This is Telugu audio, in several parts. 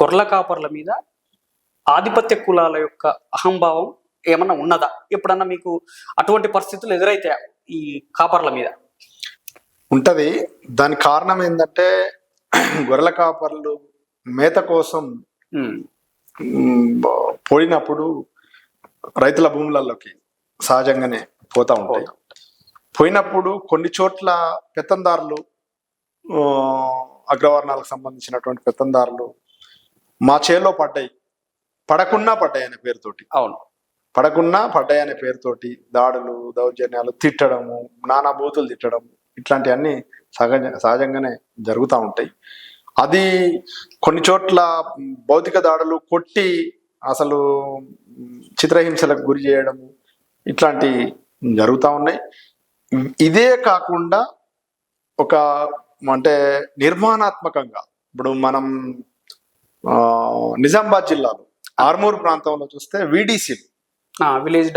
గొర్రెల కాపర్ల మీద ఆధిపత్య కులాల యొక్క అహంభావం ఏమన్నా ఉన్నదా? ఎప్పుడన్నా మీకు అటువంటి పరిస్థితులు ఎదురైతే ఈ కాపర్ల మీద? ఉంటది. దాని కారణం ఏంటంటే గొర్రెల కాపర్లు మేత కోసం పోయినప్పుడు రైతుల భూములలోకి సహజంగానే పోతా ఉంటాయి. పోయినప్పుడు కొన్ని చోట్ల పెత్తందారులు, అగ్రవర్ణాలకు సంబంధించినటువంటి పెత్తందారులు మా చేలో పడ్డాయి, పడకున్నా పడ్డాయి అనే పేరుతోటి, పడకున్నా పడ్డాయి అనే పేరుతోటి దాడులు, దౌర్జన్యాలు, తిట్టడము, నానా బూతులు తిట్టడం, ఇట్లాంటివన్నీ సహజంగానే జరుగుతూ ఉంటాయి. అది కొన్ని చోట్ల భౌతిక దాడులు, కొట్టి అసలు చిత్రహింసలకు గురి చేయడము, ఇట్లాంటి జరుగుతూ ఉన్నాయి. ఇదే కాకుండా ఒక అంటే నిర్మాణాత్మకంగా ఇప్పుడు మనం నిజామాబాద్ జిల్లాలో ఆర్మూర్ ప్రాంతంలో చూస్తే వీడీసీలు, విలేజ్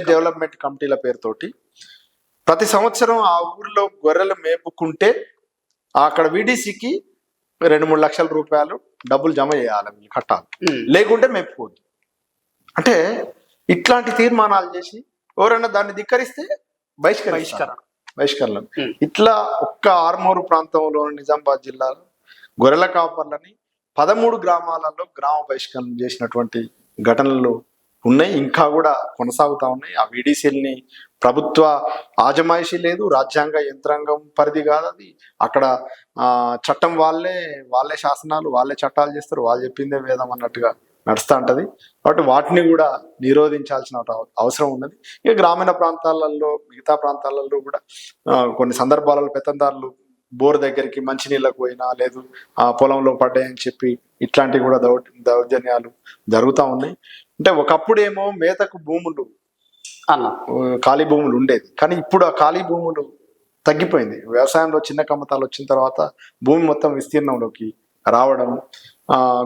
డెవలప్మెంట్ కమిటీల పేరుతోటి ప్రతి సంవత్సరం ఆ ఊర్లో గొర్రెలు మేపుకుంటే అక్కడ వీడీసీకి 2-3 లక్షల రూపాయలు డబ్బులు జమ చేయాలి, వీళ్ళు కట్టాలి, లేకుంటే మేపుకోవద్దు. అంటే ఇట్లాంటి తీర్మానాలు చేసి ఎవరైనా దాన్ని ధిక్కరిస్తే బహిష్కరణ. ఇట్లా ఒక్క ఆర్మూరు ప్రాంతంలో నిజామాబాద్ జిల్లాలో గొర్రెల కాపర్లని 13 గ్రామాలలో గ్రామ బహిష్కరణ చేసినటువంటి ఘటనలు ఉన్నాయి, ఇంకా కూడా కొనసాగుతా ఉన్నాయి. ఆ వీడీసీల్ని ప్రభుత్వ ఆజమాయిషీ లేదు, రాజ్యాంగ యంత్రాంగం పరిధి కాదు అది. అక్కడ చట్టం వాళ్ళే శాసనాలు, వాళ్ళే చట్టాలు చేస్తారు, వాళ్ళు చెప్పిందే వేదం అన్నట్టుగా నడుస్తూ ఉంటది. కాబట్టి వాటిని కూడా నిరోధించాల్సిన అవసరం ఉన్నది. ఇక గ్రామీణ ప్రాంతాలలో, మిగతా ప్రాంతాలలో కూడా కొన్ని సందర్భాలలో పెత్తందారులు బోర్ దగ్గరికి మంచినీళ్ళకు పోయినా, లేదు ఆ పొలంలో పడ్డాయని చెప్పి ఇట్లాంటివి కూడా దౌర్జన్యాలు జరుగుతూ ఉన్నాయి. అంటే ఒకప్పుడేమో మేతకు భూములు, ఖాళీ భూములు ఉండేది, కానీ ఇప్పుడు ఆ ఖాళీ భూములు తగ్గిపోయింది. వ్యవసాయంలో చిన్న కమ్మతాలు వచ్చిన తర్వాత భూమి మొత్తం విస్తీర్ణంలోకి రావడం,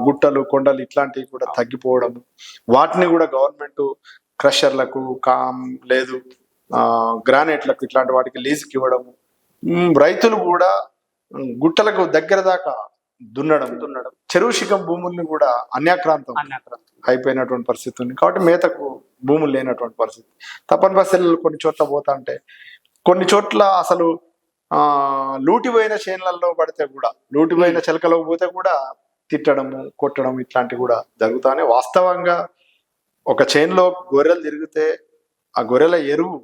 గుట్టలు, కొండలు ఇట్లాంటివి కూడా తగ్గిపోవడం, వాటిని కూడా గవర్నమెంట్ క్రషర్లకు లేదు గ్రానైట్లకు ఇట్లాంటి వాటికి లీజుకి ఇవ్వడము, రైతులు కూడా గుట్టలకు దగ్గర దాకా దున్నడం, చెరువు శిఖం భూముల్ని కూడా అన్యాక్రాంతం అయిపోయినటువంటి పరిస్థితి ఉంది. కాబట్టి మేతకు భూములు లేనటువంటి పరిస్థితి. తప్పని పరిస్థితులు కొన్ని చోట్ల పోతా అంటే, కొన్ని చోట్ల అసలు లూటిపోయిన చేనులలో పడితే కూడా, లూటిపోయిన చెలకలో పోతే కూడా తిట్టడము, కొట్టడం ఇట్లాంటివి కూడా జరుగుతానే. వాస్తవంగా ఒక చేనులో గొర్రెలు తిరిగితే ఆ గొర్రెల ఎరువు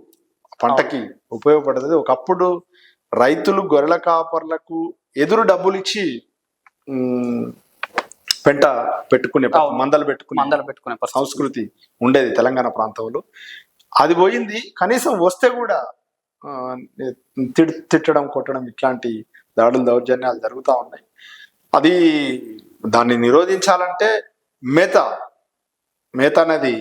పంటకి ఉపయోగపడుతుంది. ఒకప్పుడు రైతులు గొర్రెల కాపర్లకు ఎదురు డబ్బులు ఇచ్చి పెంట పెట్టుకునే, మందలు పెట్టుకునే సంస్కృతి ఉండేది తెలంగాణ ప్రాంతంలో. అది పోయింది. కనీసం వస్తే కూడా తిట్టడం, కొట్టడం ఇట్లాంటి దాడులు, దౌర్జన్యాలు జరుగుతూ ఉన్నాయి. అది దాన్ని నిరోధించాలంటే మేత అనేది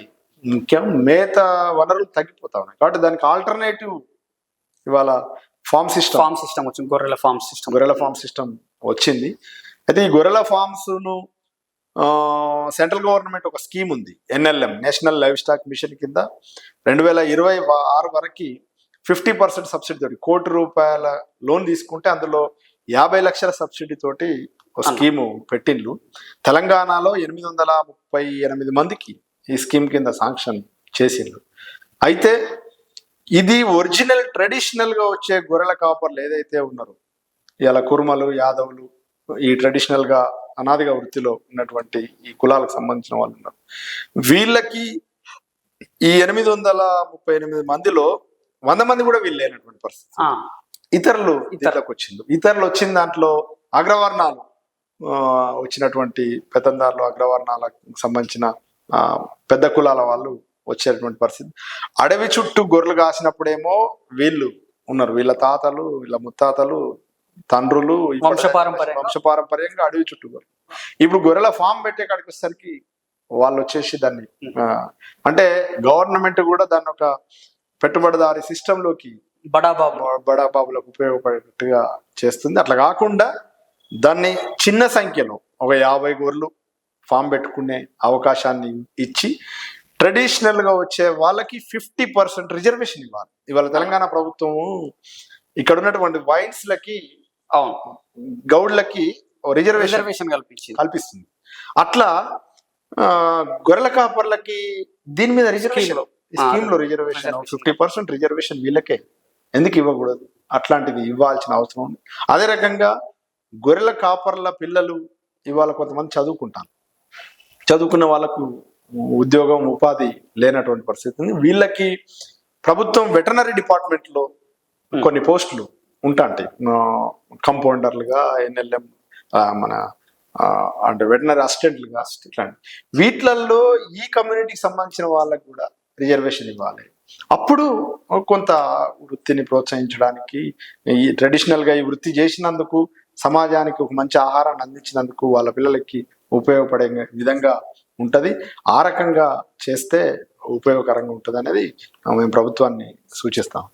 ముఖ్యం. మేత వనరులు తగ్గిపోతా ఉన్నాయి. కాబట్టి దానికి ఆల్టర్నేటివ్ ఇవాళ ఫార్మ్ సిస్టమ్ వచ్చింది, గొర్రెల ఫార్మ్ సిస్టమ్ వచ్చింది. అయితే ఈ గొర్రెల ఫార్మ్స్ ను సెంట్రల్ గవర్నమెంట్ ఒక స్కీమ్ ఉంది, NLM, national livestock mission కింద 2026 వరకు 50% సబ్సిడీ తోటి ₹1,00,00,000 లోన్ తీసుకుంటే అందులో 50 లక్షల సబ్సిడీ తోటి ఒక స్కీము పెట్టిండ్రు. తెలంగాణలో 838 మందికి ఈ స్కీమ్ కింద శాంక్షన్ చేసిండ్రు. అయితే ఇది ఒరిజినల్ ట్రెడిషనల్ గా వచ్చే గొర్రెల కాపర్లు ఏదైతే ఉన్నారో, ఇలా కుర్మలు, యాదవులు, ఈ ట్రెడిషనల్ గా అనాదిగా వృత్తిలో ఉన్నటువంటి ఈ కులాలకు సంబంధించిన వాళ్ళు ఉన్నారు. వీళ్ళకి ఈ 838 మందిలో 100 మంది కూడా వీళ్ళు లేనటువంటి పరిస్థితి. ఇతరులు వచ్చిన దాంట్లో అగ్రవర్ణాలు వచ్చినటువంటి పెత్తందారులు, అగ్రవర్ణాలకు సంబంధించిన పెద్ద కులాల వాళ్ళు వచ్చేటువంటి పరిస్థితి. అడవి చుట్టూ గొర్రెలు కాసినప్పుడేమో వీళ్ళు ఉన్నారు, వీళ్ళ తాతలు, వీళ్ళ ముత్తాతలు, తండ్రులు వంశపారంపర్యంగా అడవి చుట్టూ గొర్రెలు. ఇప్పుడు గొర్రెల ఫామ్ పెట్టే కాడికి వచ్చేసరికి వాళ్ళు వచ్చేసి దాన్ని అంటే గవర్నమెంట్ కూడా దాన్ని ఒక పెట్టుబడిదారి సిస్టంలోకి బడాబాబులకు ఉపయోగపడేట్టుగా చేస్తుంది. అట్లా కాకుండా దాన్ని చిన్న సంఖ్యలో ఒక 50 గొర్రెలు ఫామ్ పెట్టుకునే అవకాశాన్ని ఇచ్చి ట్రెడిషనల్ గా వచ్చే వాళ్ళకి 50% రిజర్వేషన్ ఇవ్వాలి. ఇవాళ తెలంగాణ ప్రభుత్వము ఇక్కడ ఉన్నటువంటి వైన్స్ లకి, గౌడ్లకి రిజర్వేషన్ కల్పిస్తుంది. అట్లా గొర్రెల కాపర్లకి దీని మీద రిజర్వేషన్, స్కీమ్ లో రిజర్వేషన్ 50% రిజర్వేషన్ వీళ్ళకే ఎందుకు ఇవ్వకూడదు? అట్లాంటిది ఇవ్వాల్సిన అవసరం ఉంది. అదే రకంగా గొర్రెల కాపర్ల పిల్లలు ఇవాళ కొంతమంది చదువుకున్న వాళ్ళకు ఉద్యోగం ఉపాధి లేనటువంటి పరిస్థితి ఉంది. వీళ్ళకి ప్రభుత్వం వెటర్నరీ డిపార్ట్మెంట్ లో కొన్ని పోస్టులు ఉంటాయి, కంపౌండర్లుగా, ఎన్ఎల్ఎం, మన అంటే వెటర్నరీ అసిస్టెంట్లుగా, ఇట్లాంటి వీటిలలో ఈ కమ్యూనిటీకి సంబంధించిన వాళ్ళకు కూడా రిజర్వేషన్ ఇవ్వాలి. అప్పుడు కొంత వృత్తిని ప్రోత్సహించడానికి, ఈ ట్రెడిషనల్ గా ఈ వృత్తి చేసినందుకు సమాజానికి ఒక మంచి ఆహారాన్ని అందించినందుకు వాళ్ళ పిల్లలకి ఉపయోగపడే విధంగా ఉంటది. ఆ రకంగా చేస్తే ఉపయోగకరంగా ఉంటుంది అనేది మేము ప్రభుత్వాన్ని సూచిస్తాం.